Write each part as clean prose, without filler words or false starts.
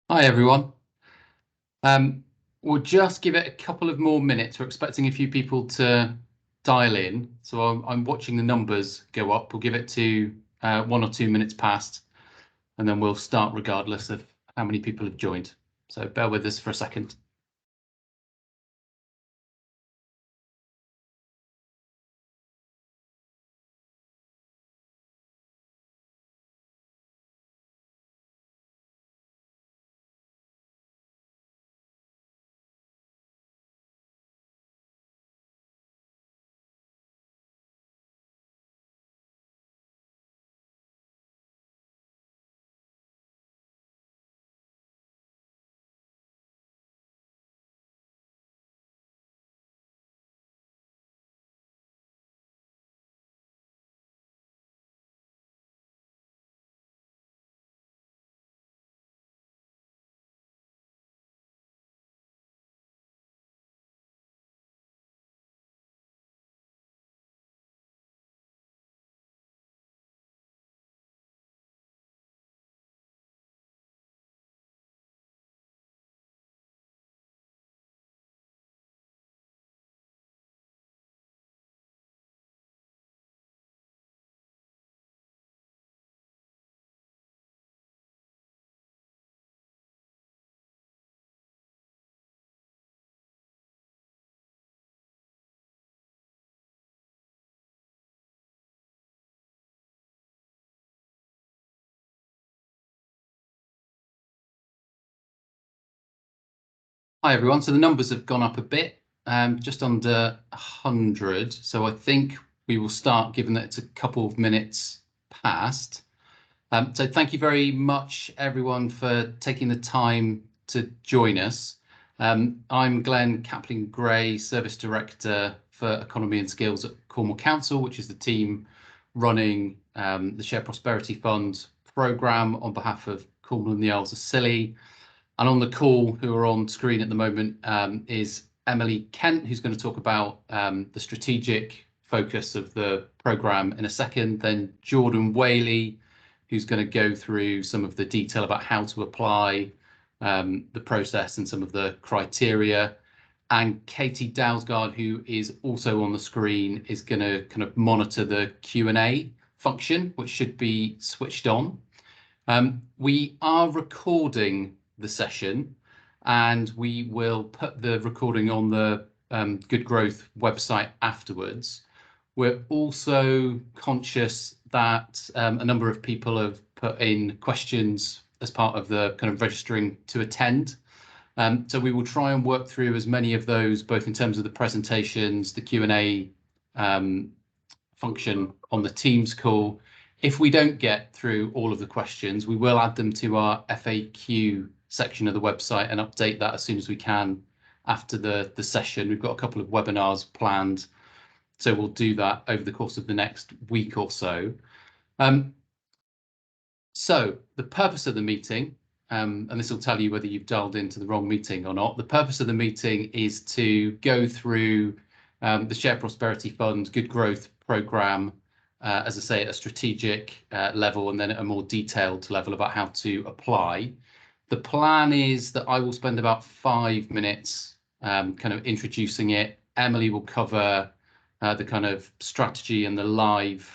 Hi everyone. Um, we'll just give it a couple of more minutes. We're expecting a few people to dial in, so I'm watching the numbers go up. We'll give it to 1 or 2 minutes past, and then we'll start regardless of how many people have joined. So bear with us for a second. Hi everyone. So the numbers have gone up a bit, just under 100. So I think we will start, given that it's a couple of minutes past. So thank you very much, everyone, for taking the time to join us. I'm Glenn Kaplan-Gray, Service Director for Economy and Skills at Cornwall Council, which is the team running the Shared Prosperity Fund programme on behalf of Cornwall and the Isles of Scilly. And on the call, who are on screen at the moment, is Emily Kent, who's going to talk about the strategic focus of the programme in a second. Then Jordan Whaley, who's going to go through some of the detail about how to apply the process and some of the criteria. And Katie Dalsgaard, who is also on the screen, is going to kind of monitor the Q&A function, which should be switched on. We are recording the session, and we will put the recording on the Good Growth website afterwards. We're also conscious that a number of people have put in questions as part of the kind of registering to attend. So we will try and work through as many of those, both in terms of the presentations, the Q&A function on the Teams call. If we don't get through all of the questions, we will add them to our FAQ section of the website and update that as soon as we can after the session. We've got a couple of webinars planned, so we'll do that over the course of the next week or so. So the purpose of the meeting, and this will tell you whether you've dialed into the wrong meeting or not. The purpose of the meeting is to go through the Shared Prosperity Fund Good Growth Programme, as I say, at a strategic level, and then at a more detailed level about how to apply. The plan is that I will spend about 5 minutes kind of introducing it. Emily will cover the kind of strategy and the live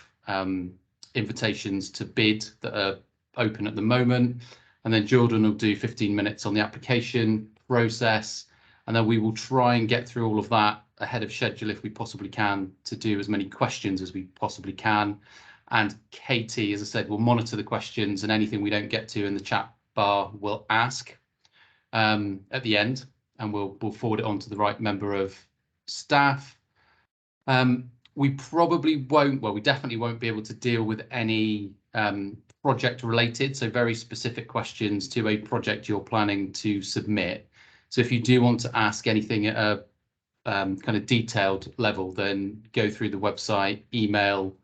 invitations to bid that are open at the moment. And then Jordan will do 15 minutes on the application process. And then we will try and get through all of that ahead of schedule if we possibly can, to do as many questions as we possibly can. And Katie, as I said, will monitor the questions, and anything we don't get to in the chat bar we'll ask at the end, and we'll forward it on to the right member of staff. We probably won't, well, we definitely won't be able to deal with any project related, so very specific questions to a project you're planning to submit. So if you do want to ask anything at a kind of detailed level, then go through the website, email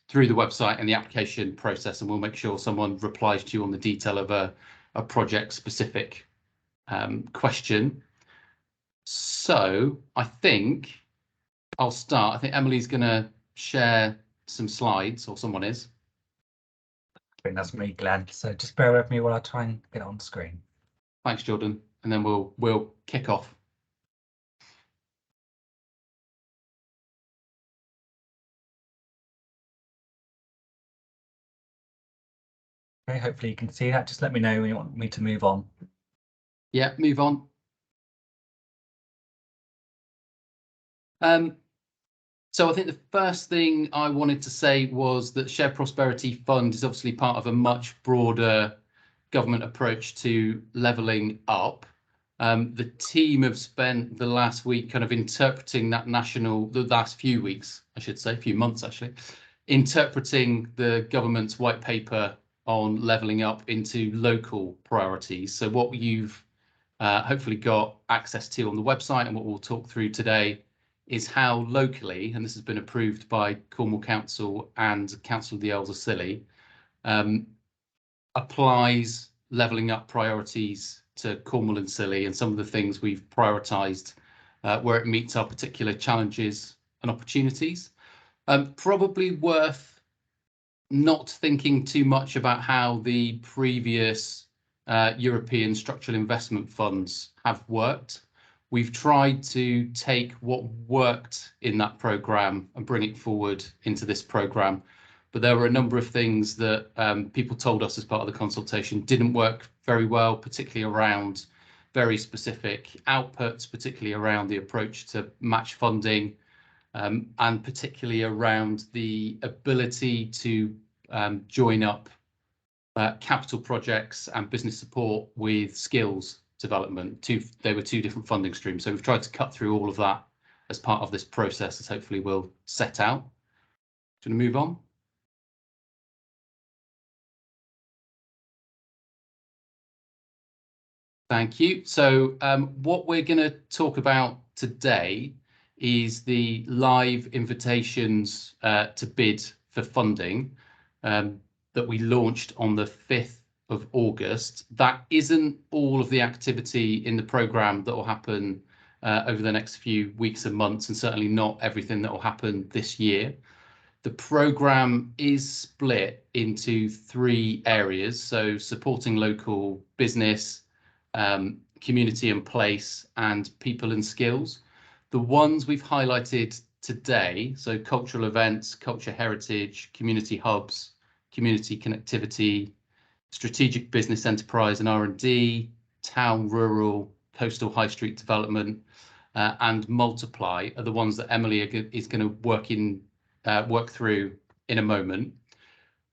through the website and the application process, and we'll make sure someone replies to you on the detail of a project specific question. So I think I'll start. I think Emily's going to share some slides, or someone is. That's me, Glenn. So just bear with me while I try and get it on screen. Thanks, Jordan. And then we'll kick off. Okay, hopefully you can see that. Just let me know when you want me to move on. Yeah, move on. So I think the first thing I wanted to say was that Shared Prosperity Fund is obviously part of a much broader government approach to levelling up. The team have spent the last week kind of interpreting that the last few weeks, I should say, a few months actually, interpreting the government's white paper on levelling up into local priorities. So what you've hopefully got access to on the website and what we'll talk through today is how locally, and this has been approved by Cornwall Council and Council of the Earls of Scilly, applies levelling up priorities to Cornwall and Scilly and some of the things we've prioritised where it meets our particular challenges and opportunities. Probably worth not thinking too much about how the previous European structural investment funds have worked. We've tried to take what worked in that programme and bring it forward into this programme. But there were a number of things that people told us as part of the consultation didn't work very well, particularly around very specific outputs, particularly around the approach to match funding, and particularly around the ability to join up capital projects and business support with skills development. They were two different funding streams. So we've tried to cut through all of that as part of this process, as hopefully we'll set out. Do you want to move on? Thank you. So what we're going to talk about today is the live invitations to bid for funding that we launched on the 5th of August. That isn't all of the activity in the programme that will happen over the next few weeks and months, and certainly not everything that will happen this year. The programme is split into 3 areas, so supporting local business, community and place, and people and skills. The ones we've highlighted today, so cultural events, culture heritage, community hubs, community connectivity, strategic business enterprise and R&D, town, rural, coastal high street development, and multiply are the ones that Emily is going to work through in a moment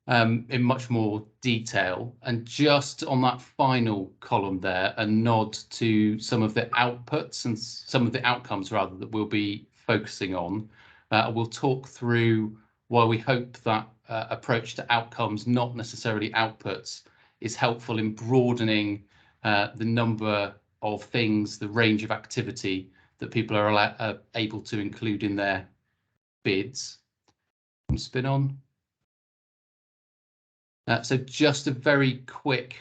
in much more detail. And just on that final column there, a nod to some of the outputs and some of the outcomes rather that we'll be focusing on. We'll talk through why we hope that approach to outcomes, not necessarily outputs, is helpful in broadening the number of things, the range of activity that people are able to include in their bids. Spin on. So just a very quick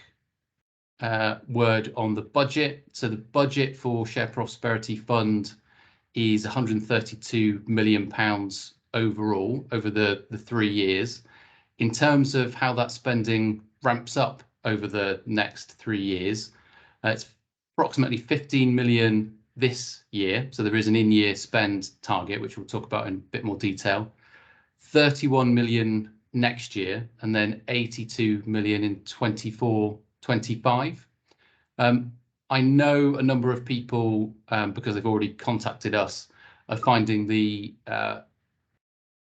word on the budget. So the budget for Shared Prosperity Fund is £132 million overall over the 3 years. In terms of how that spending ramps up over the next 3 years, it's approximately 15 million this year. So there is an in-year spend target, which we'll talk about in a bit more detail. 31 million next year, and then 82 million in 24-25. I know a number of people, because they've already contacted us, are finding the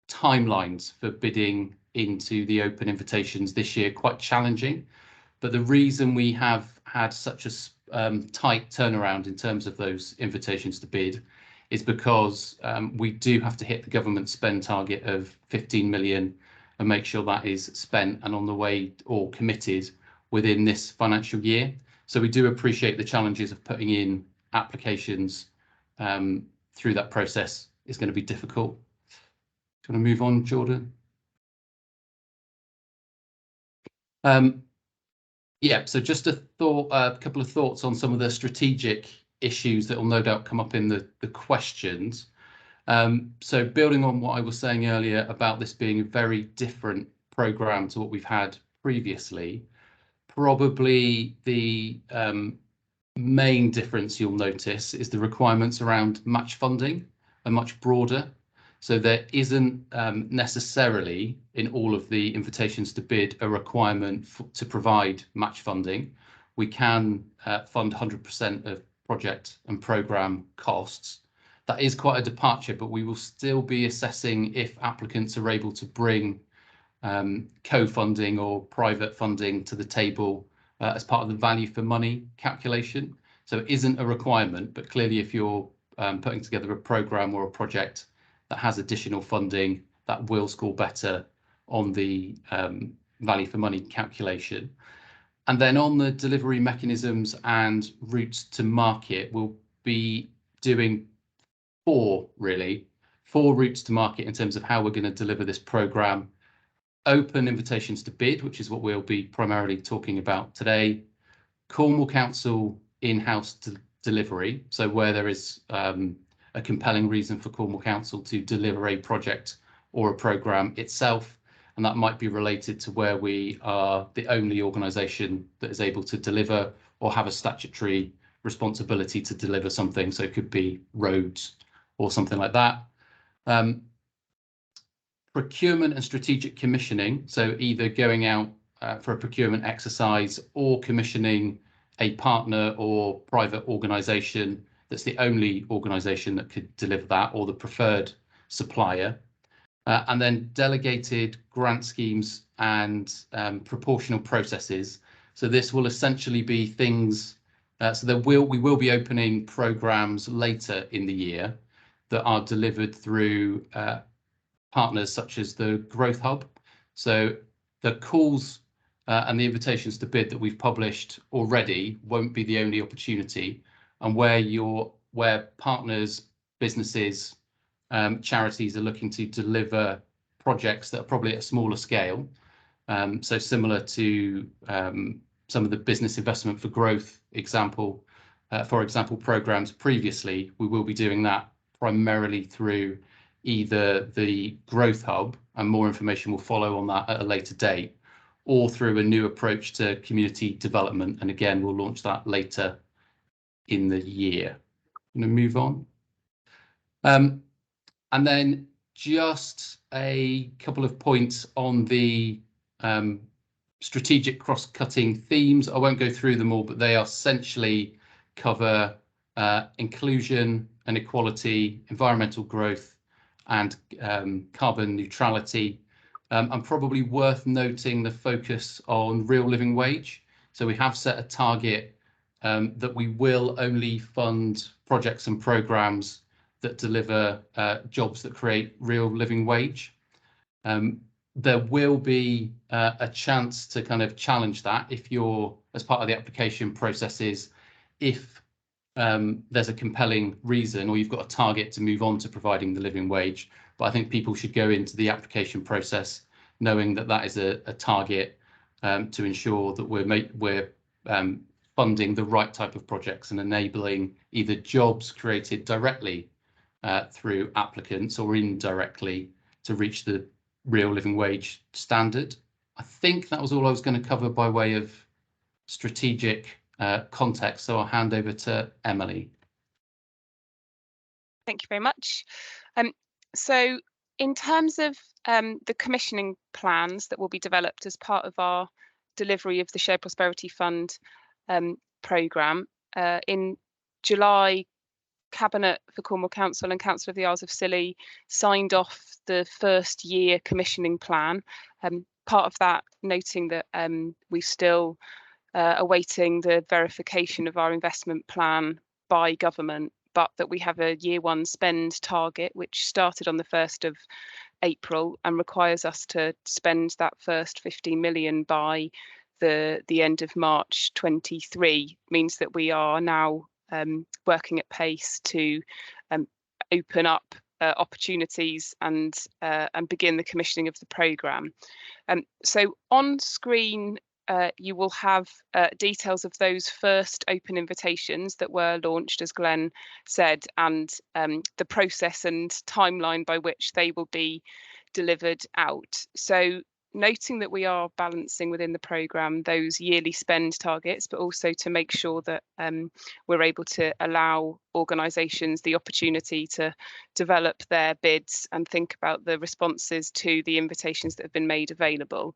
timelines for bidding into the open invitations this year quite challenging. But the reason we have had such a tight turnaround in terms of those invitations to bid is because we do have to hit the government spend target of 15 million and make sure that is spent and on the way or committed within this financial year. So we do appreciate the challenges of putting in applications through that process is going to be difficult. Do you want to move on, Jordan? Yeah, so just a couple of thoughts on some of the strategic issues that will no doubt come up in the questions. So building on what I was saying earlier about this being a very different programme to what we've had previously. Probably the main difference you'll notice is the requirements around match funding are much broader. So there isn't necessarily in all of the invitations to bid a requirement to provide match funding. We can fund 100% of project and programme costs. That is quite a departure, but we will still be assessing if applicants are able to bring co-funding or private funding to the table as part of the value for money calculation. So it isn't a requirement, but clearly if you're putting together a programme or a project that has additional funding, that will score better on the value for money calculation. And then on the delivery mechanisms and routes to market, we'll be doing four routes to market in terms of how we're going to deliver this programme. Open invitations to bid, which is what we'll be primarily talking about today. Cornwall Council in-house delivery, so where there is a compelling reason for Cornwall Council to deliver a project or a programme itself, and that might be related to where we are the only organisation that is able to deliver or have a statutory responsibility to deliver something, so it could be roads or something like that. Procurement and strategic commissioning, so either going out for a procurement exercise or commissioning a partner or private organisation that's the only organisation that could deliver that, or the preferred supplier. And then delegated grant schemes and proportional processes. So this will essentially be things, so we will be opening programmes later in the year that are delivered through partners such as the Growth Hub. So the calls and the invitations to bid that we've published already won't be the only opportunity, and where partners, businesses, charities are looking to deliver projects that are probably at a smaller scale. So similar to some of the business investment for growth for example, programs previously, we will be doing that primarily through either the Growth Hub, and more information will follow on that at a later date, or through a new approach to community development. And again, we'll launch that later in the year. I'm going to move on. And then just a couple of points on the strategic cross-cutting themes. I won't go through them all, but they essentially cover inclusion and equality, environmental growth, and carbon neutrality. And probably worth noting the focus on real living wage. So we have set a target that we will only fund projects and programmes that deliver jobs that create real living wage. There will be a chance to kind of challenge that if you're, as part of the application processes, if there's a compelling reason or you've got a target to move on to providing the living wage. But I think people should go into the application process knowing that that is a target to ensure that we're funding the right type of projects and enabling either jobs created directly through applicants or indirectly to reach the real living wage standard. I think that was all I was going to cover by way of strategic context, so I'll hand over to Emily. Thank you very much. So in terms of the commissioning plans that will be developed as part of our delivery of the Shared Prosperity Fund programme, in July, Cabinet for Cornwall Council and Council of the Isles of Scilly signed off the first year commissioning plan. Part of that noting that we still awaiting the verification of our investment plan by government, but that we have a year one spend target which started on the 1st of April and requires us to spend that first 15 million by the end of March 23. Means that we are now working at pace to open up opportunities and begin the commissioning of the programme. So on screen you will have details of those first open invitations that were launched, as Glenn said, and the process and timeline by which they will be delivered out. So noting that we are balancing within the programme those yearly spend targets, but also to make sure that we're able to allow organisations the opportunity to develop their bids and think about the responses to the invitations that have been made available.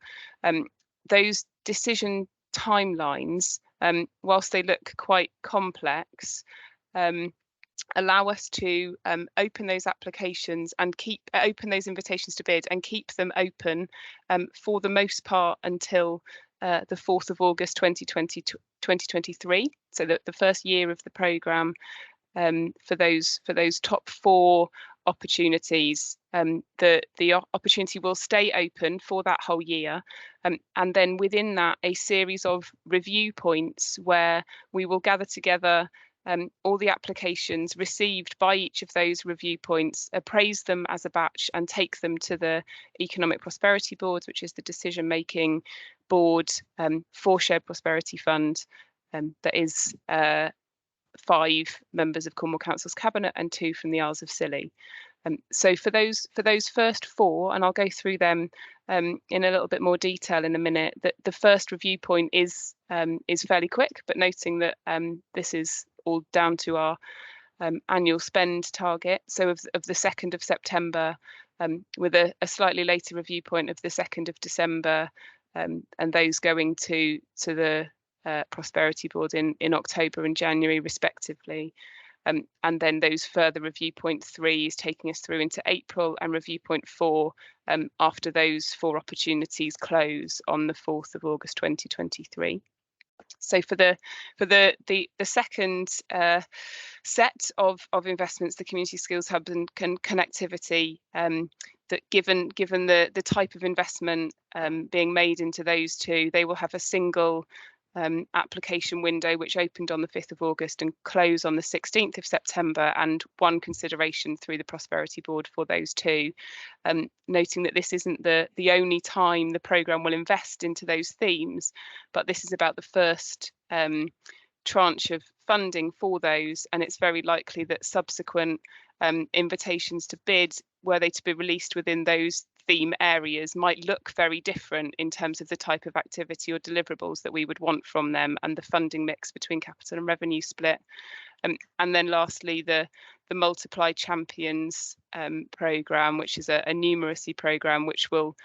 Those decision timelines, whilst they look quite complex, allow us to open those applications and open those invitations to bid and keep them open for the most part until the 4th of August 2023. So that the first year of the programme, for those top 4 opportunities, the opportunity will stay open for that whole year, and then within that a series of review points where we will gather together all the applications received by each of those review points, appraise them as a batch and take them to the Economic Prosperity Board, which is the decision-making board for Shared Prosperity Fund, that is 5 members of Cornwall Council's Cabinet and 2 from the Isles of Scilly. So for those first 4, and I'll go through them in a little bit more detail in a minute, that the first review point is fairly quick, but noting that this is all down to our annual spend target. So of the 2nd of September, with a slightly later review point of the 2nd of December, and those going to the Prosperity Board in October and January respectively. And then those further review point 3 is taking us through into April, and review point 4 after those 4 opportunities close on the 4th of August 2023. So for the second set of investments, the Community Skills Hub and connectivity, that given the type of investment being made into those 2, they will have a single application window which opened on the 5th of August and closed on the 16th of September, and 1 consideration through the Prosperity Board for those 2. Noting that this isn't the only time the programme will invest into those themes, but this is about the first tranche of funding for those, and it's very likely that subsequent invitations to bid, were they to be released within those theme areas, might look very different in terms of the type of activity or deliverables that we would want from them, and the funding mix between capital and revenue split. And then lastly, the Multiply Champions programme, which is a numeracy programme which will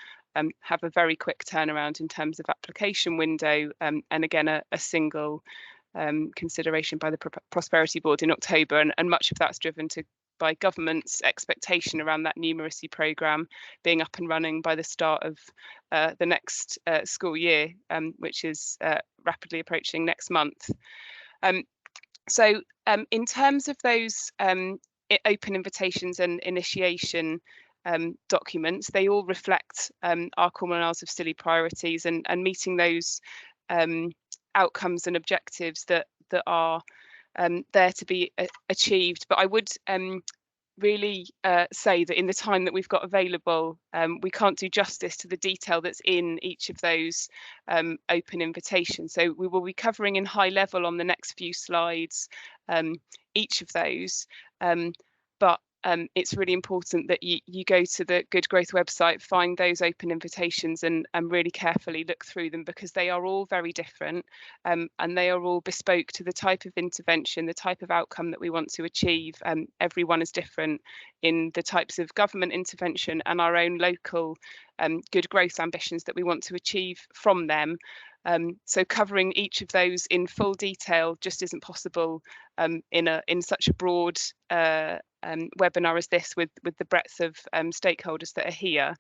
have a very quick turnaround in terms of application window, and again a single consideration by the Prosperity Board in October, and much of that's driven by government's expectation around that numeracy programme being up and running by the start of the next school year, which is rapidly approaching next month. So in terms of those open invitations and initiation documents, they all reflect our Cornwall and Isles of Scilly priorities and meeting those outcomes and objectives that are there to be achieved. But I would really say that in the time that we've got available, we can't do justice to the detail that's in each of those open invitations. So we will be covering in high level on the next few slides each of those, but it's really important that you go to the Good Growth website, find those open invitations and really carefully look through them, because they are all very different, and they are all bespoke to the type of intervention, the type of outcome that we want to achieve. Everyone is different in the types of government intervention and our own local good growth ambitions that we want to achieve from them. So covering each of those in full detail just isn't possible in such a broad webinar as this, with the breadth of stakeholders that are here.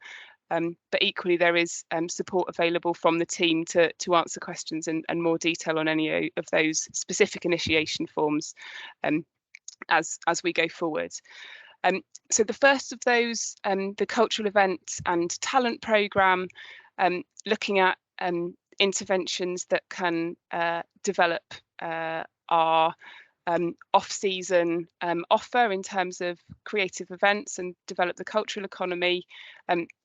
But equally, there is support available from the team to answer questions and more detail on any of those specific initiation forms as we go forward. So the first of those, the cultural events and talent programme, looking at interventions that can develop our off-season offer in terms of creative events and develop the cultural economy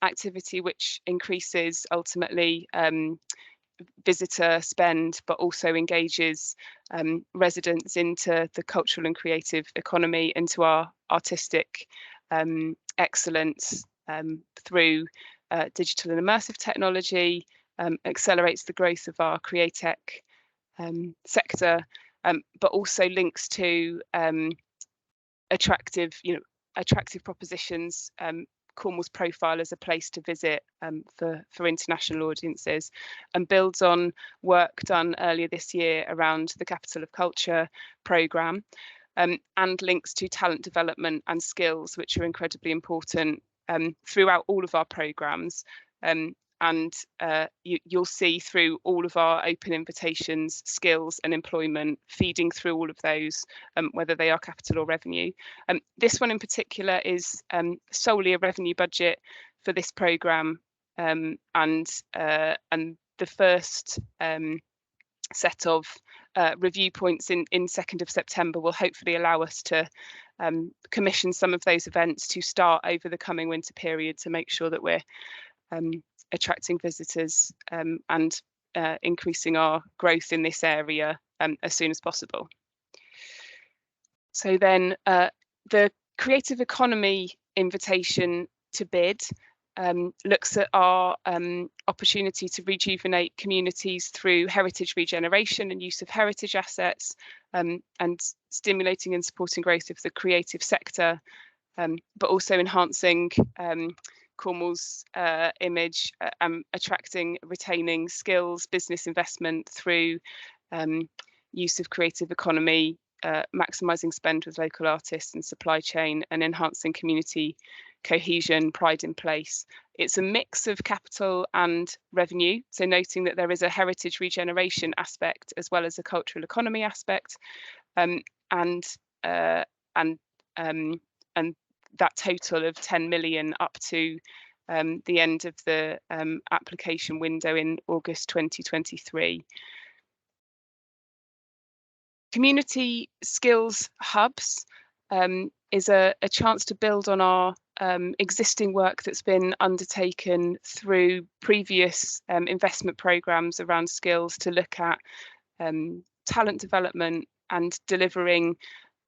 activity, which increases ultimately visitor spend, but also engages residents into the cultural and creative economy, into our artistic excellence through digital and immersive technology, accelerates the growth of our createch sector, but also links to attractive propositions. Cornwall's profile as a place to visit for international audiences, and builds on work done earlier this year around the Capital of Culture programme, and links to talent development and skills, which are incredibly important throughout all of our programmes. And you'll see through all of our open invitations, skills and employment feeding through all of those, whether they are capital or revenue. This one in particular is solely a revenue budget for this programme, and the first set of review points in 2nd of September will hopefully allow us to commission some of those events to start over the coming winter period, to make sure that we're attracting visitors and increasing our growth in this area as soon as possible. So then the creative economy invitation to bid looks at our opportunity to rejuvenate communities through heritage regeneration and use of heritage assets, and stimulating and supporting growth of the creative sector, but also enhancing Cornwall's image, attracting, retaining skills, business investment through use of creative economy, maximising spend with local artists and supply chain, and enhancing community cohesion, pride in place. It's a mix of capital and revenue, so noting that there is a heritage regeneration aspect as well as a cultural economy aspect, and that total of 10 million up to the end of the application window in August 2023. Community skills hubs is a chance to build on our existing work that's been undertaken through previous investment programmes around skills, to look at talent development and delivering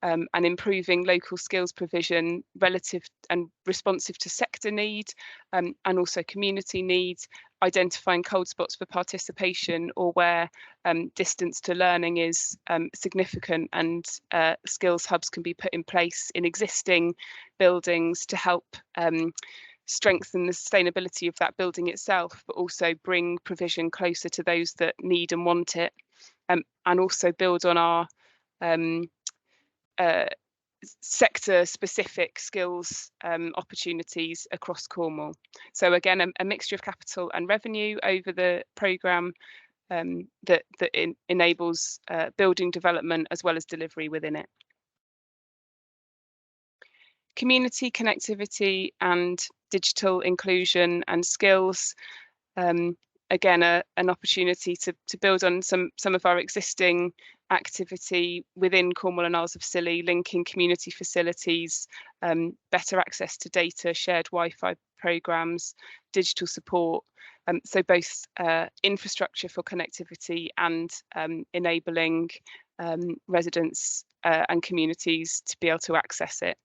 and improving local skills provision relative and responsive to sector need, and also community needs, identifying cold spots for participation or where distance to learning is significant, and skills hubs can be put in place in existing buildings to help strengthen the sustainability of that building itself, but also bring provision closer to those that need and want it, and also build on our sector-specific skills opportunities across Cornwall. So again, a mixture of capital and revenue over the programme that enables building development as well as delivery within it. Community connectivity and digital inclusion and skills. Again, an opportunity to build on some of our existing activity within Cornwall and Isles of Scilly, linking community facilities, better access to data, shared Wi-Fi programmes, digital support. So both infrastructure for connectivity and enabling residents and communities to be able to access it.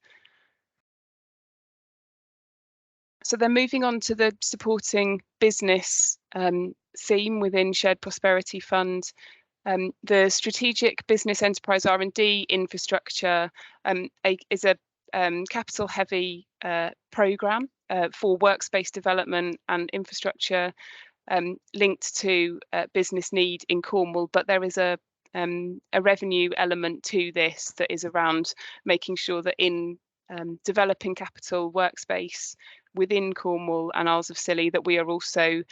So then moving on to the supporting business theme within Shared Prosperity Fund, the strategic business enterprise R&D infrastructure is a capital heavy programme for workspace development and infrastructure linked to business need in Cornwall, but there is a revenue element to this that is around making sure that in developing capital workspace within Cornwall and Isles of Scilly, that we are also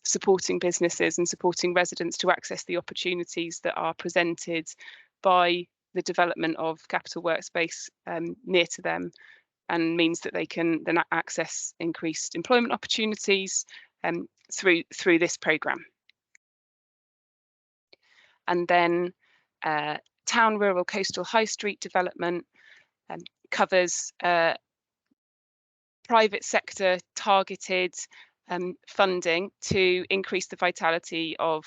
supporting businesses and supporting residents to access the opportunities that are presented by the development of capital workspace near to them, and means that they can then access increased employment opportunities through this programme. And then town, rural, coastal, high street development covers private sector targeted funding to increase the vitality of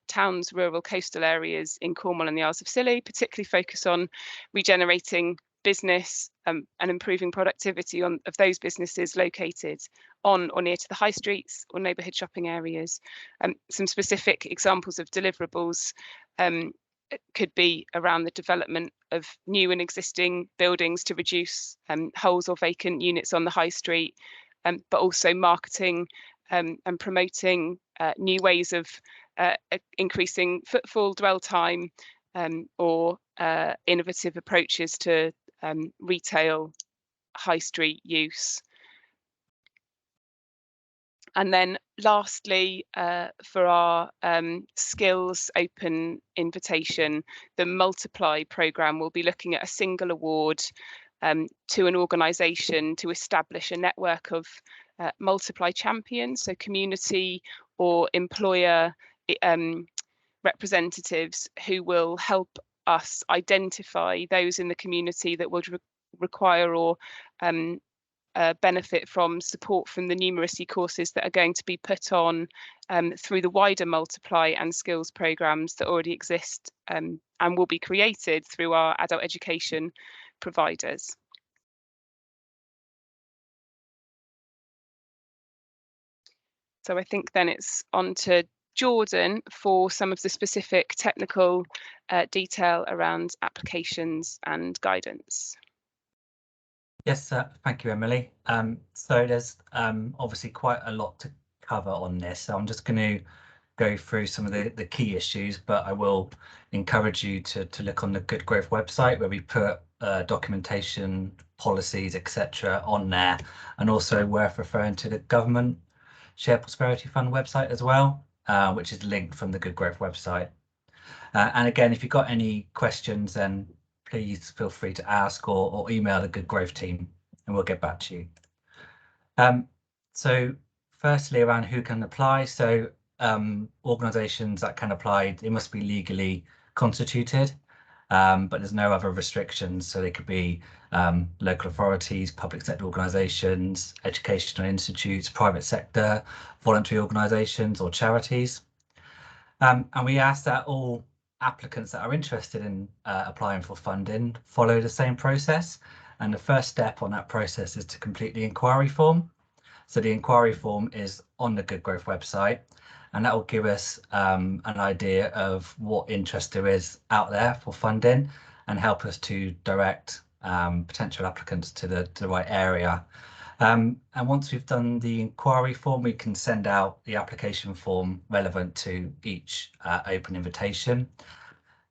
towns, rural, coastal areas in Cornwall and the Isles of Scilly, particularly focus on regenerating business and improving productivity of those businesses located on or near to the high streets or neighbourhood shopping areas. Some specific examples of deliverables could be around the development of new and existing buildings to reduce holes or vacant units on the high street, but also marketing and promoting new ways of increasing footfall, dwell time, or innovative approaches to retail high street use. And then lastly, for our skills open invitation, the Multiply programme will be looking at a single award to an organisation to establish a network of Multiply champions, so community or employer representatives who will help us identify those in the community that would require or benefit from support from the numeracy courses that are going to be put on through the wider Multiply and skills programmes that already exist and will be created through our adult education providers. So I think then it's on to Jordan for some of the specific technical detail around applications and guidance. Yes, thank you, Emily. So there's obviously quite a lot to cover on this. So I'm just going to go through some of the key issues, but I will encourage you to look on the Good Growth website where we put documentation, policies, etc. on there, and also worth referring to the government Shared Prosperity Fund website as well, which is linked from the Good Growth website. And again, if you've got any questions, then please feel free to ask or email the Good Growth team and we'll get back to you. So firstly, around who can apply. So organisations that can apply, they must be legally constituted, but there's no other restrictions. So they could be local authorities, public sector organisations, educational institutes, private sector, voluntary organisations or charities. And we ask that all applicants that are interested in applying for funding follow the same process. And the first step on that process is to complete the inquiry form. So the inquiry form is on the Good Growth website, and that will give us an idea of what interest there is out there for funding and help us to direct potential applicants to the right area. And once we've done the inquiry form, we can send out the application form relevant to each open invitation.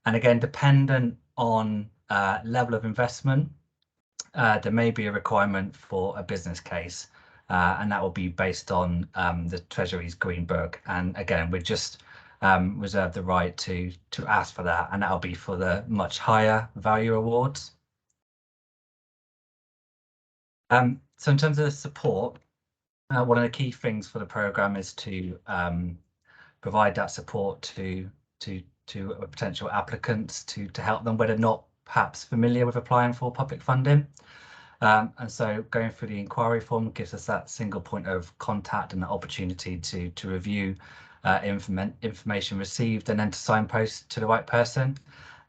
And again, dependent on level of investment, there may be a requirement for a business case, and that will be based on the Treasury's Green Book. And again, we just reserve the right to ask for that, and that'll be for the much higher value awards. So in terms of the support, one of the key things for the programme is to provide that support to potential applicants to help them where they're not perhaps familiar with applying for public funding. And so going through the inquiry form gives us that single point of contact and the opportunity to review information received and then to signpost to the right person.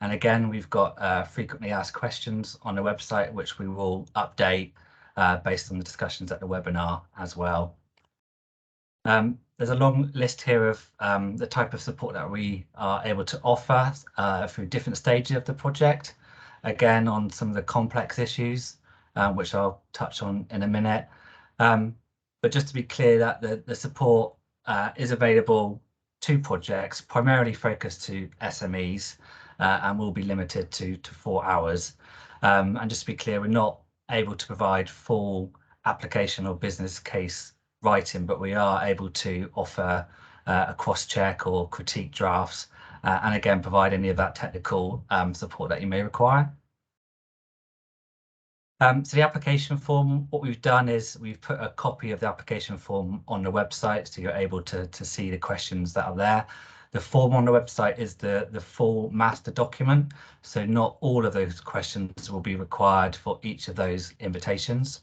And again, we've got frequently asked questions on the website, which we will update based on the discussions at the webinar as well. There's a long list here of the type of support that we are able to offer through different stages of the project. Again, on some of the complex issues, which I'll touch on in a minute. But just to be clear that the support is available to projects primarily focused to SMEs and will be limited to 4 hours. And just to be clear, we're not able to provide full application or business case writing, but we are able to offer a cross-check or critique drafts, and again provide any of that technical support that you may require. So the application form, what we've done is we've put a copy of the application form on the website, so you're able to see the questions that are there. The form on the website is the full master document, so not all of those questions will be required for each of those invitations.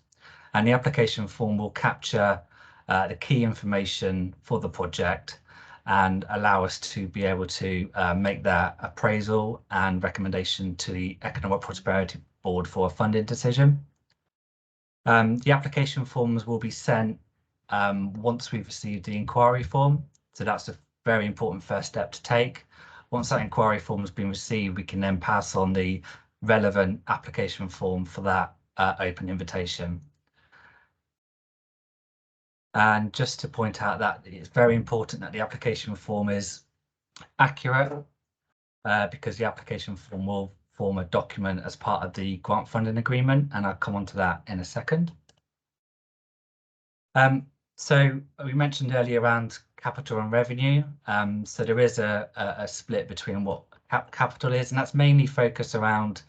And the application form will capture the key information for the project and allow us to be able to make that appraisal and recommendation to the Economic board for a funding decision. The application forms will be sent once we've received the inquiry form. So that's a very important first step to take. Once that inquiry form has been received, we can then pass on the relevant application form for that open invitation. And just to point out that it's very important that the application form is accurate because the application form will form a document as part of the grant funding agreement, and I'll come on to that in a second. So we mentioned earlier around capital and revenue. So there is a split between what capital is, and that's mainly focused around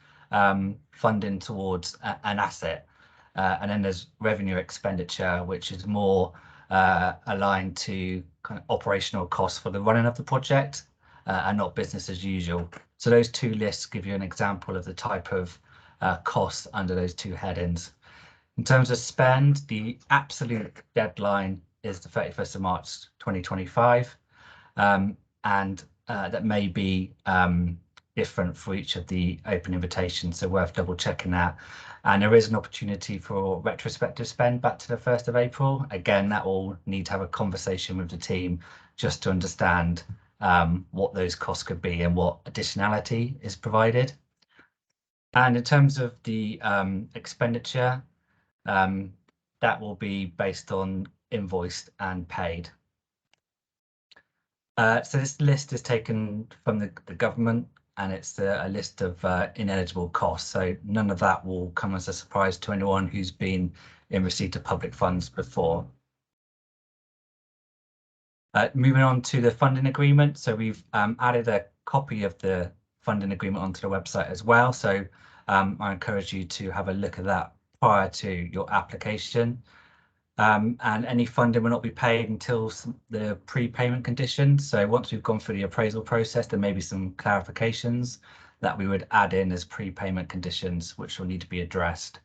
funding towards an asset. And then there's revenue expenditure, which is more aligned to kind of operational costs for the running of the project and not business as usual. So those two lists give you an example of the type of costs under those two headings. In terms of spend, the absolute deadline is the 31st of March 2025, and that may be different for each of the open invitations, so worth double checking that. And there is an opportunity for retrospective spend back to the 1st of April. Again, that will need to have a conversation with the team just to understand what those costs could be and what additionality is provided. And in terms of the expenditure, that will be based on invoiced and paid. So this list is taken from the government, and it's a list of ineligible costs. So none of that will come as a surprise to anyone who's been in receipt of public funds before. Moving on to the funding agreement. So we've added a copy of the funding agreement onto the website as well. So I encourage you to have a look at that prior to your application. And any funding will not be paid until the prepayment conditions. So once we've gone through the appraisal process, there may be some clarifications that we would add in as prepayment conditions, which will need to be addressed.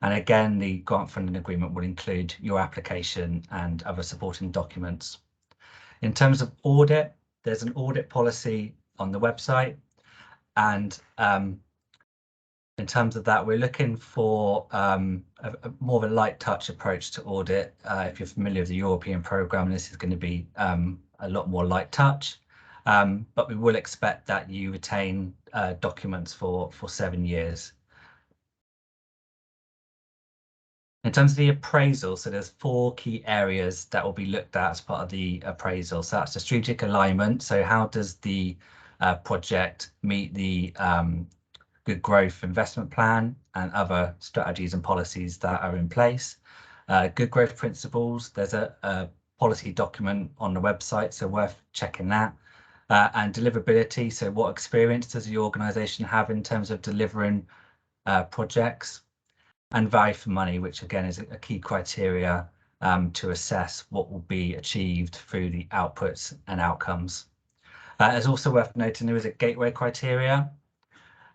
And again, the grant funding agreement will include your application and other supporting documents. In terms of audit, there's an audit policy on the website, and in terms of that, we're looking for more of a light touch approach to audit. If you're familiar with the European programme, this is going to be a lot more light touch, but we will expect that you retain documents for 7 years. In terms of the appraisal, so there's 4 key areas that will be looked at as part of the appraisal. So that's the strategic alignment. So how does the project meet the good growth investment plan and other strategies and policies that are in place? Good growth principles, there's a policy document on the website, so worth checking that. And deliverability, so what experience does the organisation have in terms of delivering projects? And value for money, which again is a key criteria to assess what will be achieved through the outputs and outcomes. It's also worth noting there is a gateway criteria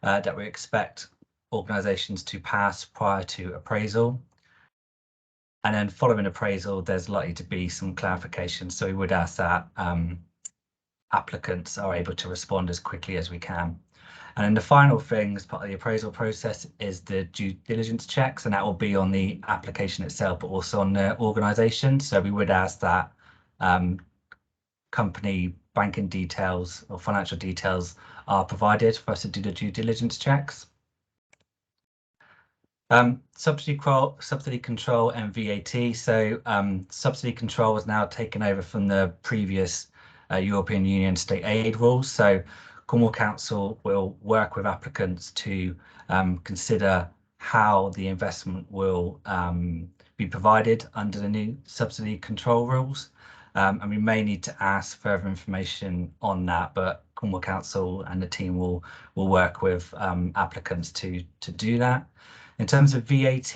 that we expect organisations to pass prior to appraisal. And then following appraisal, there's likely to be some clarification. So we would ask that applicants are able to respond as quickly as we can. And then the final thing as part of the appraisal process is the due diligence checks, and that will be on the application itself, but also on the organisation. So we would ask that company banking details or financial details are provided for us to do the due diligence checks. Subsidy control and VAT. So subsidy control is now taken over from the previous European Union state aid rules. So Cornwall Council will work with applicants to consider how the investment will be provided under the new subsidy control rules. And we may need to ask further information on that, but Cornwall Council and the team will work with applicants to do that. In terms of VAT,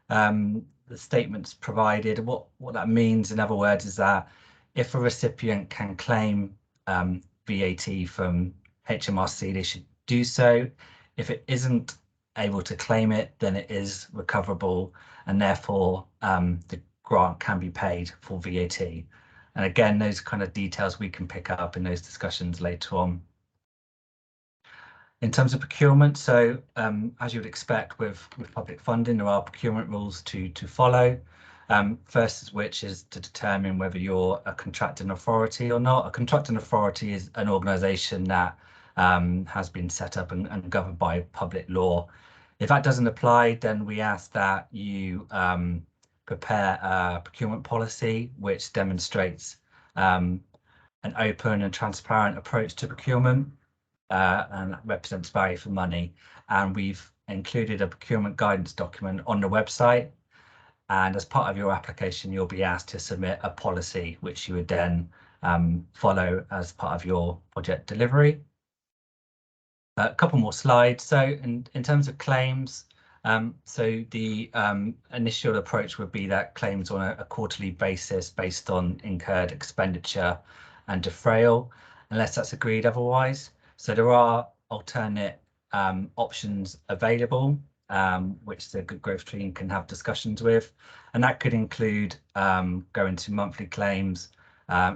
the statements provided, what that means, in other words, is that if a recipient can claim VAT from HMRC, they should do so. If it isn't able to claim it, then it is recoverable, and therefore the grant can be paid for VAT. And again, those kind of details we can pick up in those discussions later on. In terms of procurement, so as you would expect with public funding, there are procurement rules to follow. First is which is to determine whether you're a contracting authority or not. A contracting authority is an organisation that has been set up and governed by public law. If that doesn't apply, then we ask that you prepare a procurement policy which demonstrates an open and transparent approach to procurement. And that represents value for money. And we've included a procurement guidance document on the website. And as part of your application, you'll be asked to submit a policy, which you would then follow as part of your project delivery. A couple more slides. So in terms of claims, so the initial approach would be that claims on a quarterly basis based on incurred expenditure and defrayal, unless that's agreed otherwise. So there are alternate options available, which the Good Growth team can have discussions with, and that could include going to monthly claims,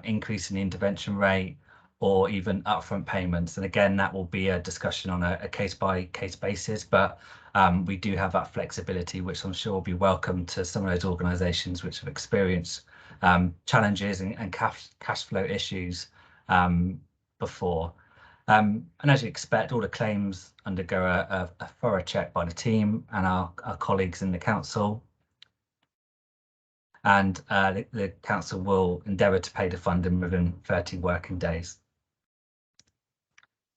increasing the intervention rate, or even upfront payments. And again, that will be a discussion on a case-by-case basis, but we do have that flexibility, which I'm sure will be welcome to some of those organisations which have experienced challenges and cash flow issues before. And as you expect, all the claims undergo a thorough check by the team and our colleagues in the council. And the council will endeavour to pay the funding within 30 working days.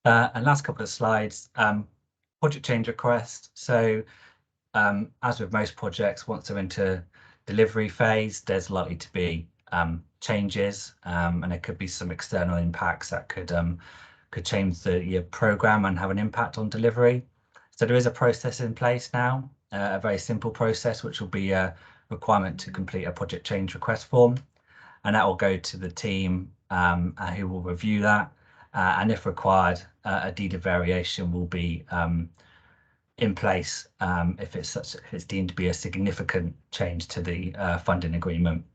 And last couple of slides, project change request. So as with most projects, once they're into delivery phase, there's likely to be changes, and there could be some external impacts that could change your program and have an impact on delivery. So there is a process in place now, a very simple process, which will be a requirement to complete a project change request form, and that will go to the team who will review that, and if required, a deed of variation will be in place if it's deemed to be a significant change to the funding agreement.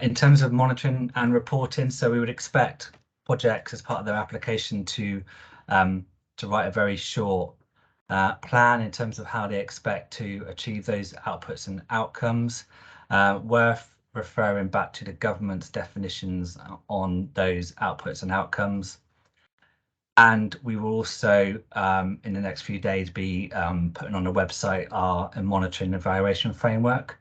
In terms of monitoring and reporting, so we would expect projects as part of their application to write a very short plan in terms of how they expect to achieve those outputs and outcomes, worth referring back to the government's definitions on those outputs and outcomes. And we will also, in the next few days, be putting on the website our monitoring and evaluation framework,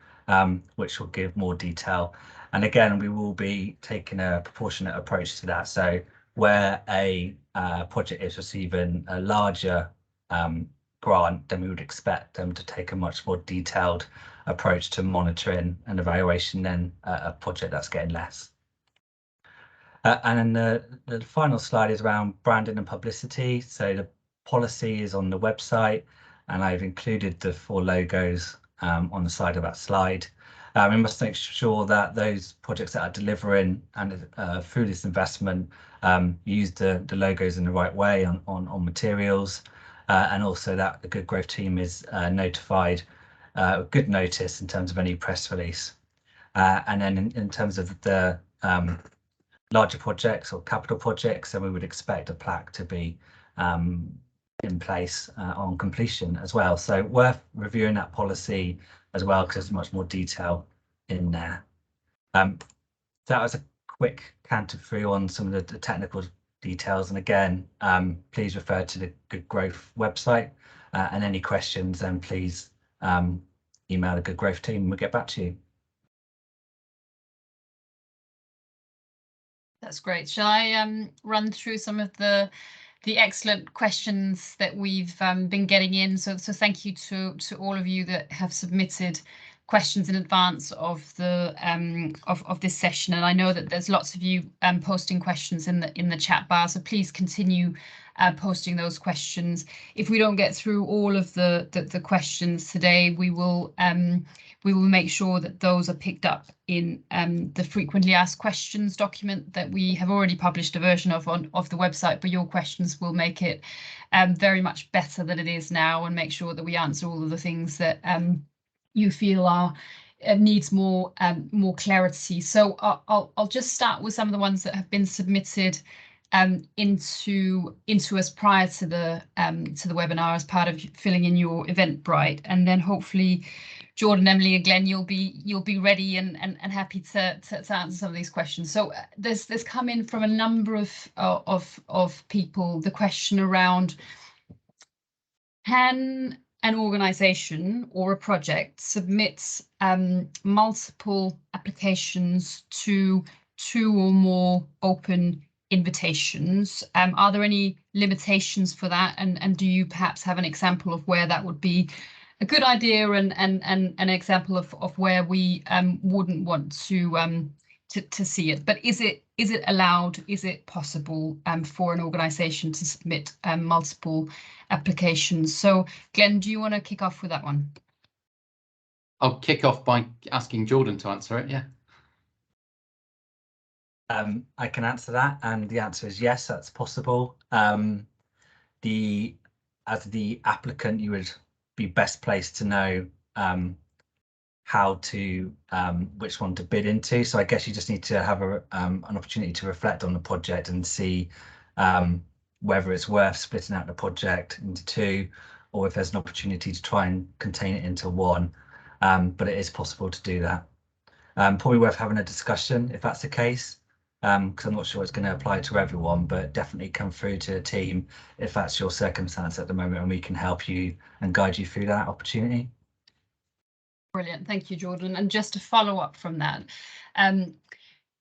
which will give more detail. And again, we will be taking a proportionate approach to that. So where a project is receiving a larger grant, then we would expect them to take a much more detailed approach to monitoring and evaluation than a project that's getting less. And then the final slide is around branding and publicity. So the policy is on the website, and I've included the 4 logos on the side of that slide. We must make sure that those projects that are delivering and through this investment use the logos in the right way on materials, and also that the Good Growth team is notified good notice in terms of any press release. And then in terms of the larger projects or capital projects, then we would expect a plaque to be in place on completion as well. So worth reviewing that policy as well, because there's much more detail in there. That was a quick canter through on some of the technical details. And again, please refer to the Good Growth website, and any questions, then please email the Good Growth team and we'll get back to you. That's great. Shall I run through some of the excellent questions that we've been getting in? So thank you to all of you that have submitted questions in advance of the of this session, and I know that there's lots of you posting questions in the chat bar, so please continue posting those questions. If we don't get through all of the questions today, we will make sure that those are picked up in the frequently asked questions document that we have already published a version of the website, but your questions will make it very much better than it is now, and make sure that we answer all of the things that you feel needs more clarity. So I'll just start with some of the ones that have been submitted into us prior to the webinar as part of filling in your Eventbrite, and then hopefully Jordan, Emily, and Glenn, you'll be ready and happy to answer some of these questions. So there's come in from a number of people the question around, can an organisation or a project submit multiple applications to 2 or more open invitations? Are there any limitations for that? And do you perhaps have an example of where that would be a good idea, and an example of where we wouldn't want to see it? But is it allowed? Is it possible for an organisation to submit multiple applications? So Glenn, do you want to kick off with that one? I'll kick off by asking Jordan to answer it. Yeah. I can answer that, and the answer is yes, that's possible. As the applicant, you would be best placed to know how to which one to bid into. So I guess you just need to have an opportunity to reflect on the project and see whether it's worth splitting out the project into 2, or if there's an opportunity to try and contain it into 1. But it is possible to do that. Probably worth having a discussion if that's the case, because I'm not sure it's going to apply to everyone, but definitely come through to the team if that's your circumstance at the moment, and we can help you and guide you through that opportunity. Brilliant, thank you, Jordan. And just to follow up from that,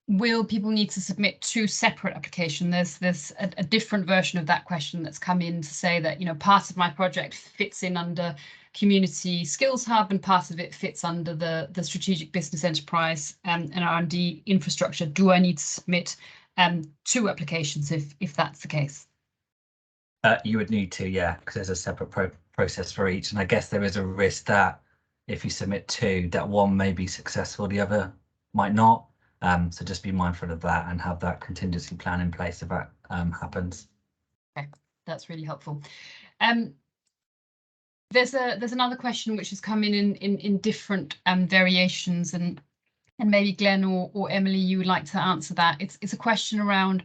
will people need to submit 2 separate applications? There's a different version of that question that's come in to say that, you know, part of my project fits in under Community Skills Hub and part of it fits under the Strategic Business Enterprise and R&D infrastructure. Do I need to submit 2 applications if that's the case? You would need to, yeah, because there's a separate process for each, and I guess there is a risk that if you submit 2, that one may be successful, the other might not. So just be mindful of that and have that contingency plan in place if that happens. Okay, that's really helpful. There's another question which has come in different variations, and maybe Glenn or Emily, you would like to answer that. It's a question around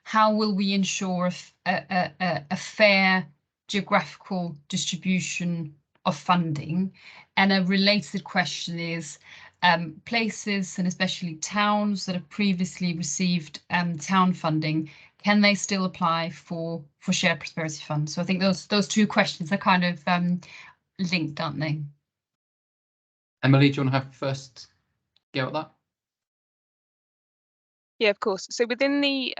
how will we ensure a fair geographical distribution of funding, and a related question is places, and especially towns that have previously received town funding, can they still apply for Shared Prosperity Fund? So I think those 2 questions are kind of linked, aren't they? Emily, do you want to have first go at that? Yeah, of course. So within the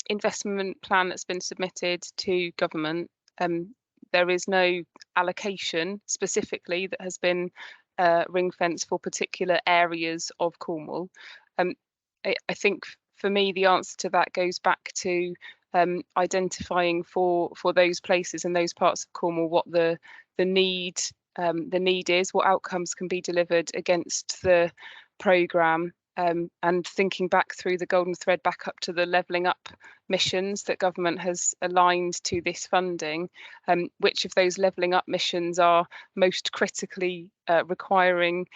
investment plan that's been submitted to government, there is no allocation specifically that has been ring-fenced for particular areas of Cornwall. I think for me the answer to that goes back to identifying for those places and those parts of Cornwall what the need is, what outcomes can be delivered against the programme. And thinking back through the golden thread back up to the levelling up missions that government has aligned to this funding, which of those levelling up missions are most critically requiring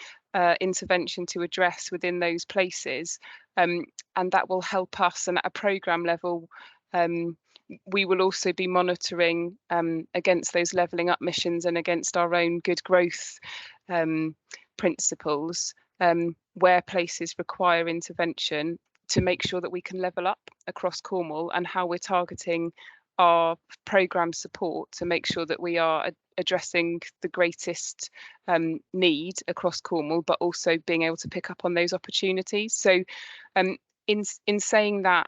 intervention to address within those places, and that will help us. And at a programme level, we will also be monitoring against those levelling up missions and against our own good growth principles, where places require intervention, to make sure that we can level up across Cornwall, and how we're targeting our programme support to make sure that we are addressing the greatest need across Cornwall, but also being able to pick up on those opportunities. So in saying that,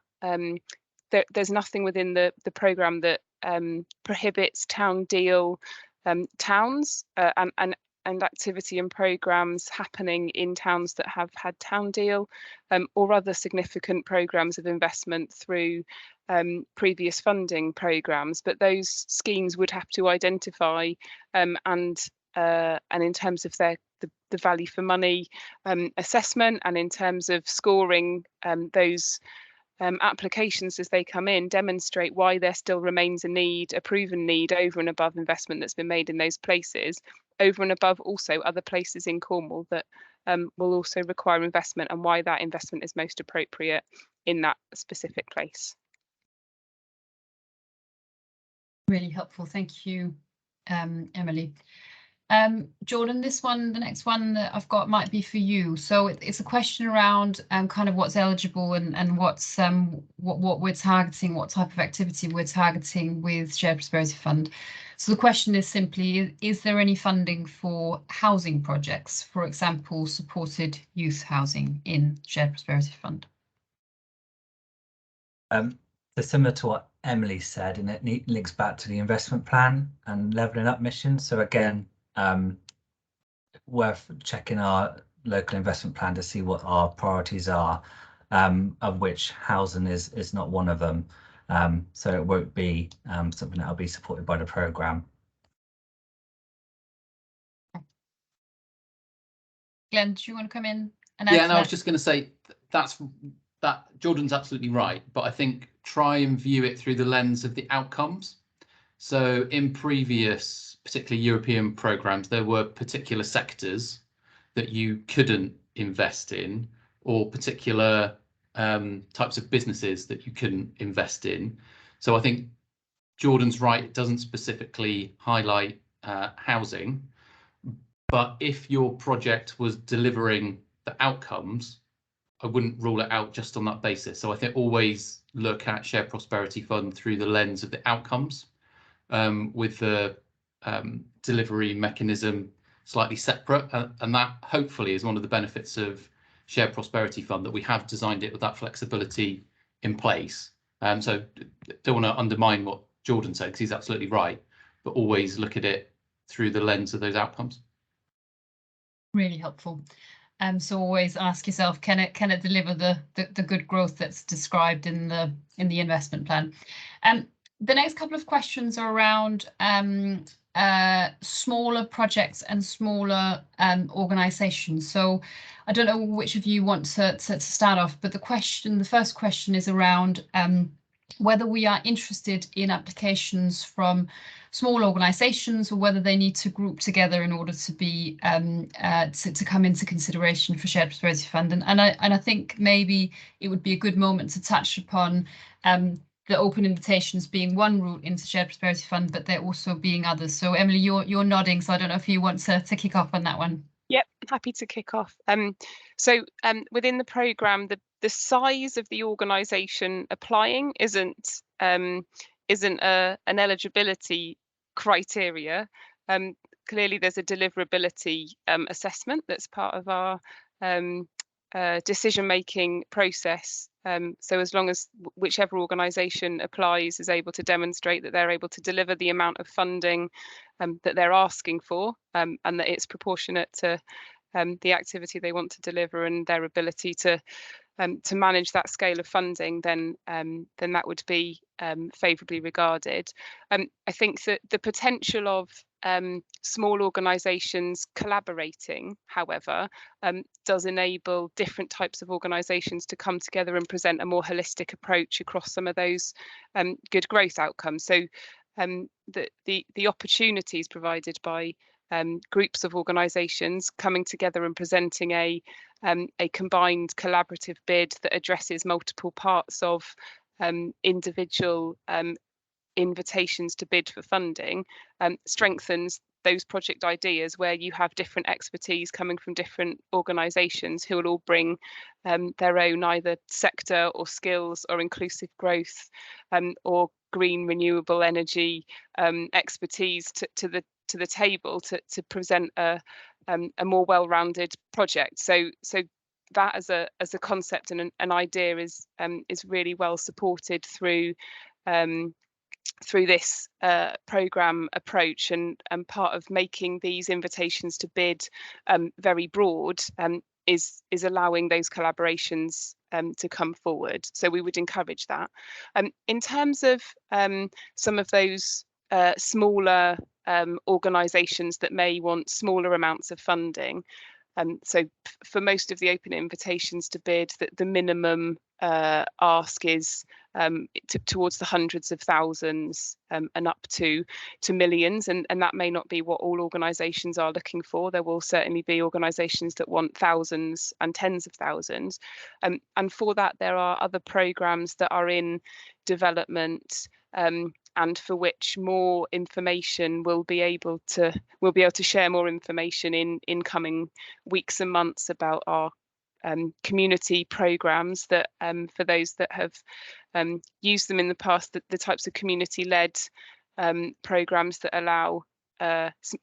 there's nothing within the programme that prohibits town deal towns and activity and programmes happening in towns that have had town deal or other significant programmes of investment through previous funding programmes. But those schemes would have to identify and in terms of the value for money assessment, and in terms of scoring those applications as they come in, demonstrate why there still remains a proven need over and above investment that's been made in those places, over and above also other places in Cornwall that will also require investment, and why that investment is most appropriate in that specific place. Really helpful. Thank you, Emily. Jordan, the next one that I've got might be for you. So it's a question around kind of what's eligible and what's what we're targeting, what type of activity we're targeting with Shared Prosperity Fund. So the question is simply, is there any funding for housing projects, for example, supported youth housing in Shared Prosperity Fund? So similar to what Emily said, and it links back to the investment plan and levelling up mission. So again, worth checking our local investment plan to see what our priorities are, of which housing is not one of them. So it won't be something that will be supported by the programme. Glenn, do you want to come in and add Yeah, to no, I was that? just going to say that Jordan's absolutely right, but I think try and view it through the lens of the outcomes. So in previous, particularly European programs, there were particular sectors that you couldn't invest in, or particular types of businesses that you couldn't invest in. So I think Jordan's right, it doesn't specifically highlight housing, but if your project was delivering the outcomes, I wouldn't rule it out just on that basis. So I think always look at Shared Prosperity Fund through the lens of the outcomes, with the delivery mechanism slightly separate. And that hopefully is one of the benefits of Shared Prosperity Fund, that we have designed it with that flexibility in place. So don't want to undermine what Jordan said, because he's absolutely right, but always look at it through the lens of those outcomes. Really helpful. So always ask yourself, can it deliver the good growth that's described in the investment plan? The next couple of questions are around smaller projects and smaller organisations. So I don't know which of you want to start off, but the first question is around whether we are interested in applications from small organisations, or whether they need to group together in order to be to come into consideration for Shared Prosperity Fund. And I think maybe it would be a good moment to touch upon the open invitations being one route into Shared Prosperity Fund, but there also being others. So Emily, you're nodding, so I don't know if you want to kick off on that one. Yep, happy to kick off. So within the programme, the size of the organisation applying isn't an eligibility criteria. Clearly, there's a deliverability assessment that's part of our decision-making process. So as long as whichever organisation applies is able to demonstrate that they're able to deliver the amount of funding that they're asking for, and that it's proportionate to the activity they want to deliver and their ability to manage that scale of funding, then that would be favourably regarded. I think that the potential of small organisations collaborating, however, does enable different types of organisations to come together and present a more holistic approach across some of those good growth outcomes. So the opportunities provided by groups of organisations coming together and presenting a combined collaborative bid that addresses multiple parts of individual invitations to bid for funding strengthens those project ideas where you have different expertise coming from different organisations who will all bring their own either sector or skills or inclusive growth or green renewable energy expertise to the table to present a more well-rounded project. So that as a concept and an idea is really well supported through this programme approach, and part of making these invitations to bid very broad is allowing those collaborations to come forward. So we would encourage that. In terms of some of those smaller organisations that may want smaller amounts of funding, so for most of the open invitations to bid, that the minimum ask is towards the hundreds of thousands and up to millions, and that may not be what all organisations are looking for. There will certainly be organisations that want thousands and tens of thousands, and for that there are other programmes that are in development and for which more information we'll be able to share more information in coming weeks and months about our community programs that for those that have used them in the past, the types of community-led programs that allow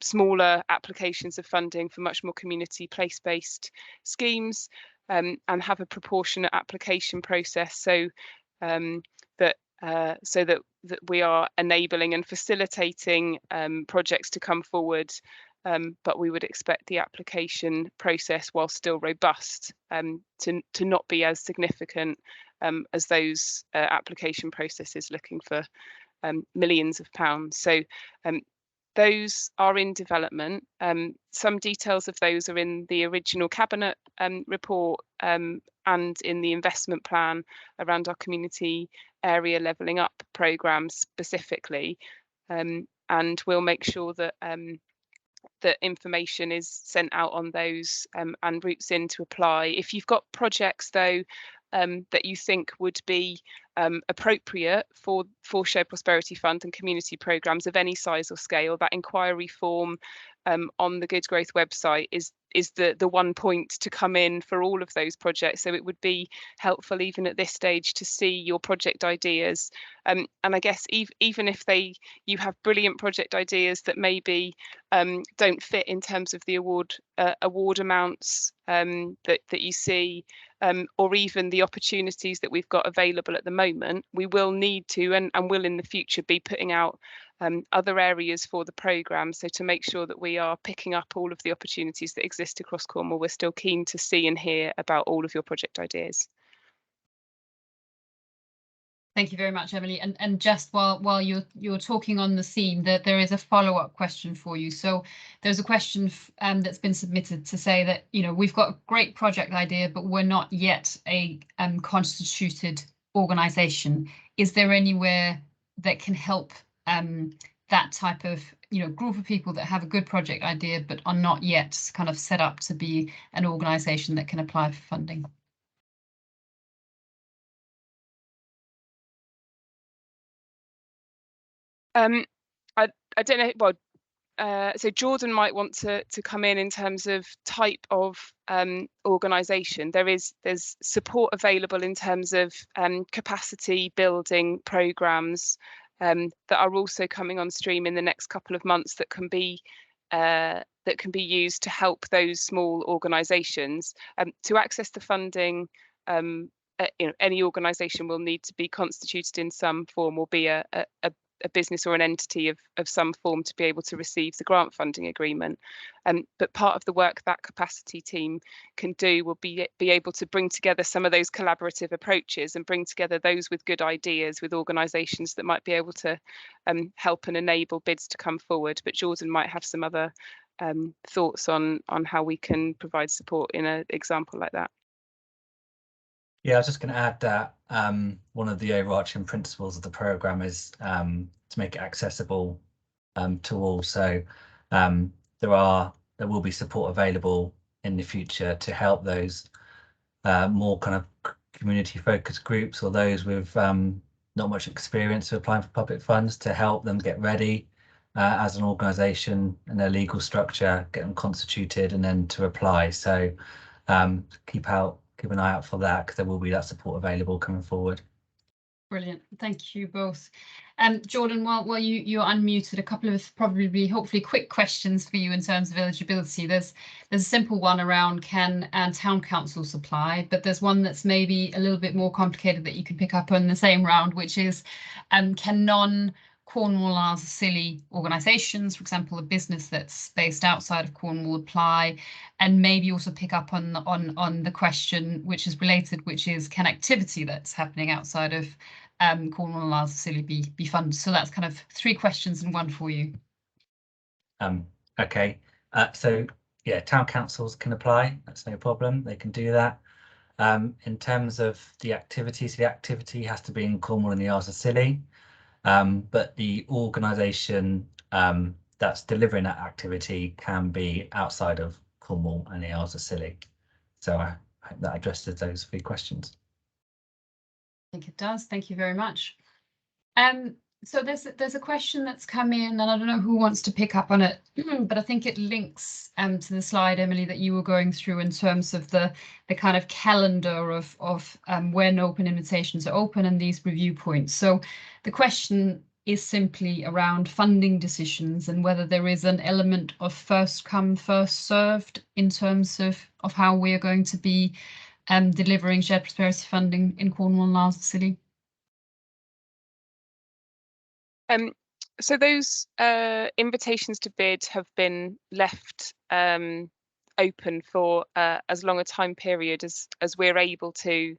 smaller applications of funding for much more community place-based schemes, and have a proportionate application process, so that we are enabling and facilitating projects to come forward, but we would expect the application process, while still robust, to not be as significant as those application processes looking for millions of pounds. So those are in development. Some details of those are in the original Cabinet report and in the investment plan around our community area levelling up programme specifically. And we'll make sure that that information is sent out on those and routes in to apply. If you've got projects though that you think would be appropriate for Shared Prosperity Fund and community programmes of any size or scale, that inquiry form on the Good Growth website is the one point to come in for all of those projects. So it would be helpful even at this stage to see your project ideas, and I guess even if you have brilliant project ideas that maybe don't fit in terms of the award amounts that you see, or even the opportunities that we've got available at the moment, we will need to and will in the future be putting out other areas for the programme. So to make sure that we are picking up all of the opportunities that exist across Cornwall, we're still keen to see and hear about all of your project ideas. Thank you very much, Emily. And just while you're talking on the theme, that there is a follow-up question for you. So there's a question that's been submitted to say that, you know, we've got a great project idea, but we're not yet a constituted organisation. Is there anywhere that can help that type of, you know, group of people that have a good project idea but are not yet kind of set up to be an organisation that can apply for funding? I don't know. Well, so Jordan might want to come in terms of type of organisation. There's support available in terms of capacity building programmes that are also coming on stream in the next couple of months that can be used to help those small organisations to access the funding. You know, any organisation will need to be constituted in some form or be a business or an entity of some form to be able to receive the grant funding agreement. But part of the work that capacity team can do will be able to bring together some of those collaborative approaches and bring together those with good ideas with organisations that might be able to help and enable bids to come forward. But Jordan might have some other thoughts on how we can provide support in an example like that. Yeah, I was just going to add that one of the overarching principles of the programme is to make it accessible to all. So there will be support available in the future to help those more kind of community focused groups or those with not much experience of applying for public funds, to help them get ready as an organisation and their legal structure, get them constituted and then to apply. So keep an eye out for that, because there will be that support available coming forward. Brilliant, thank you both. Jordan, while you're unmuted, a couple of probably hopefully quick questions for you in terms of eligibility. There's a simple one around can town councils apply, but there's one that's maybe a little bit more complicated that you can pick up on the same round, which is can non-Cornwall and Scilly organisations, for example, a business that's based outside of Cornwall, apply, and maybe also pick up on the question which is related, which is can activity that's happening outside of Cornwall and Scilly be funded? So that's kind of 3 questions in one for you. Okay, so yeah, town councils can apply, that's no problem, they can do that. In terms of the activities, the activity has to be in Cornwall and the Isles of Scilly. But the organisation that's delivering that activity can be outside of Cornwall and the Isles of Scilly. So I hope that addresses those 3 questions. I think it does. Thank you very much. So there's a question that's come in, and I don't know who wants to pick up on it, but I think it links to the slide, Emily, that you were going through in terms of the kind of calendar of when open invitations are open and these review points. So the question is simply around funding decisions and whether there is an element of first come, first served in terms of how we are going to be delivering shared prosperity funding in Cornwall and Isles of Scilly. So those invitations to bid have been left open for as long a time period as we're able to,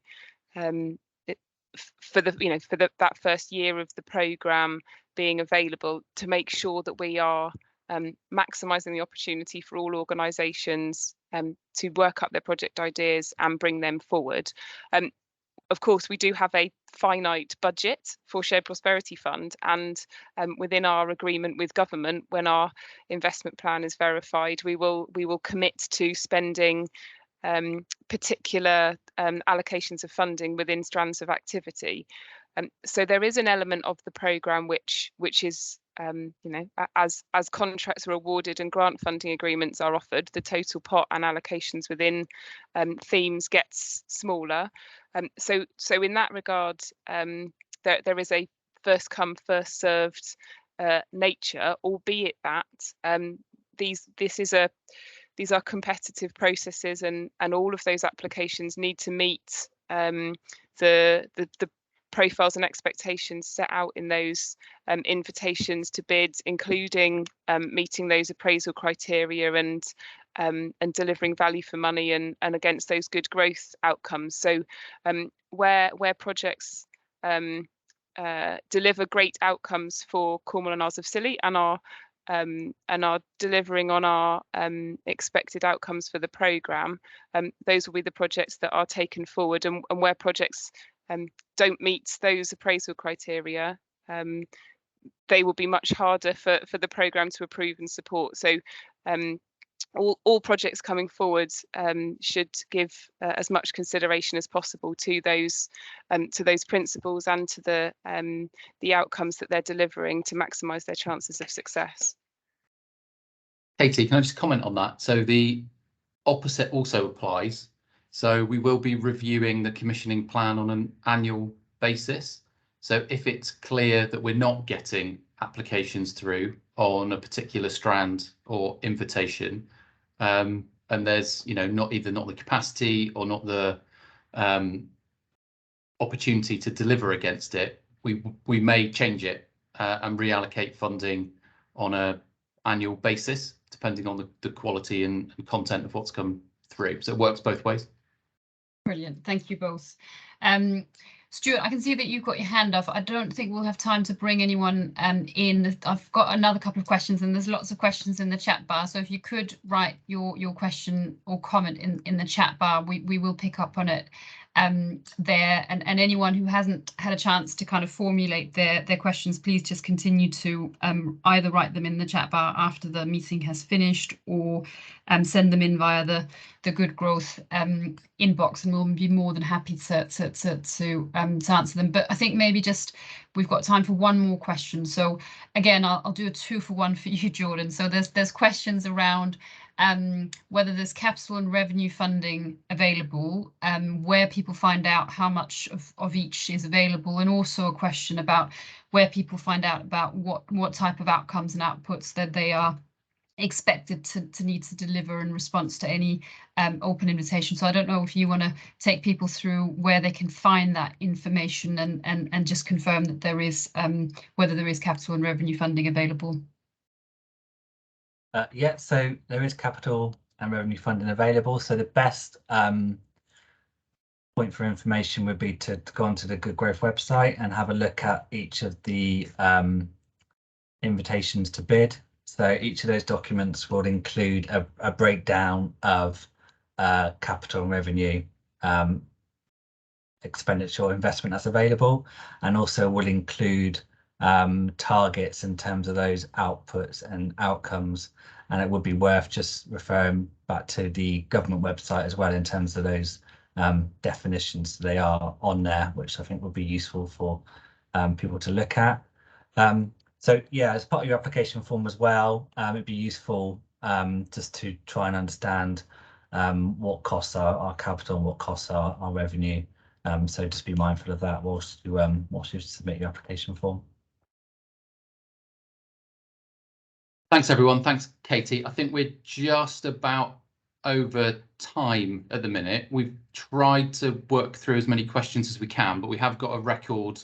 for that first year of the programme being available, to make sure that we are maximising the opportunity for all organisations to work up their project ideas and bring them forward. Of course, we do have a finite budget for Shared Prosperity Fund, and within our agreement with government, when our investment plan is verified, we will commit to spending particular allocations of funding within strands of activity. So there is an element of the programme which is as contracts are awarded and grant funding agreements are offered, the total pot and allocations within themes gets smaller. So in that regard, there is a first come, first served nature, albeit that these are competitive processes, and all of those applications need to meet the profiles and expectations set out in those invitations to bid, including meeting those appraisal criteria and delivering value for money and against those good growth outcomes. So where projects deliver great outcomes for Cornwall and Isles of Scilly and are delivering on our expected outcomes for the programme, those will be the projects that are taken forward, and where projects don't meet those appraisal criteria, they will be much harder for the programme to approve and support. So all projects coming forward should give as much consideration as possible to those principles and to the outcomes that they're delivering to maximise their chances of success. Katie, can I just comment on that? So the opposite also applies. So we will be reviewing the commissioning plan on an annual basis. So if it's clear that we're not getting applications through on a particular strand or invitation, and there's not the capacity or not the opportunity to deliver against it, we may change it and reallocate funding on an annual basis, depending on the quality and content of what's come through. So it works both ways. Brilliant, thank you both. Stuart, I can see that you've got your hand up. I don't think we'll have time to bring anyone in. I've got another couple of questions, and there's lots of questions in the chat bar. So if you could write your question or comment in the chat bar, we will pick up on it there. And anyone who hasn't had a chance to kind of formulate their questions, please just continue to either write them in the chat bar after the meeting has finished, or send them in via the Good Growth inbox, and we'll be more than happy to answer them. But I think maybe just we've got time for one more question. So again, I'll do a 2-for-1 for you, Jordan. So there's questions around whether there's capital and revenue funding available, where people find out how much of each is available, and also a question about where people find out about what type of outcomes and outputs that they are expected to need to deliver in response to any open invitation. So I don't know if you want to take people through where they can find that information and just confirm that there is whether there is capital and revenue funding available. Yeah, so there is capital and revenue funding available. So the best point for information would be to go onto the Good Growth website and have a look at each of the invitations to bid. So each of those documents will include a breakdown of capital and revenue expenditure or investment that's available, and also will include targets in terms of those outputs and outcomes. And it would be worth just referring back to the government website as well in terms of those definitions. They are on there, which I think would be useful for people to look at. So yeah, as part of your application form as well, it'd be useful just to try and understand what costs are our capital and what costs are our revenue. So just be mindful of that whilst you submit your application form. Thanks, everyone. Thanks, Katie. I think we're just about over time at the minute. We've tried to work through as many questions as we can, but we have got a record,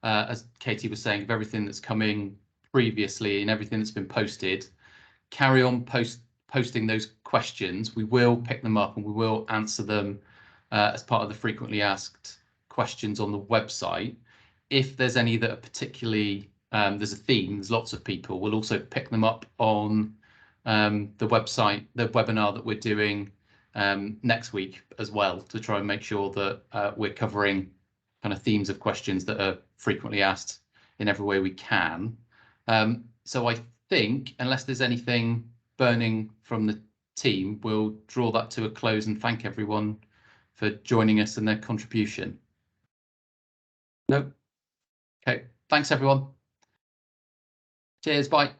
as Katie was saying, of everything that's coming previously and everything that's been posted. Carry on posting those questions. We will pick them up and we will answer them as part of the frequently asked questions on the website. If there's any that are particularly there's a theme, there's lots of people, we'll also pick them up on the website, the webinar that we're doing next week as well, to try and make sure that we're covering kind of themes of questions that are frequently asked in every way we can. So I think, unless there's anything burning from the team, we'll draw that to a close and thank everyone for joining us and their contribution. No? Okay, thanks everyone. Cheers, bye.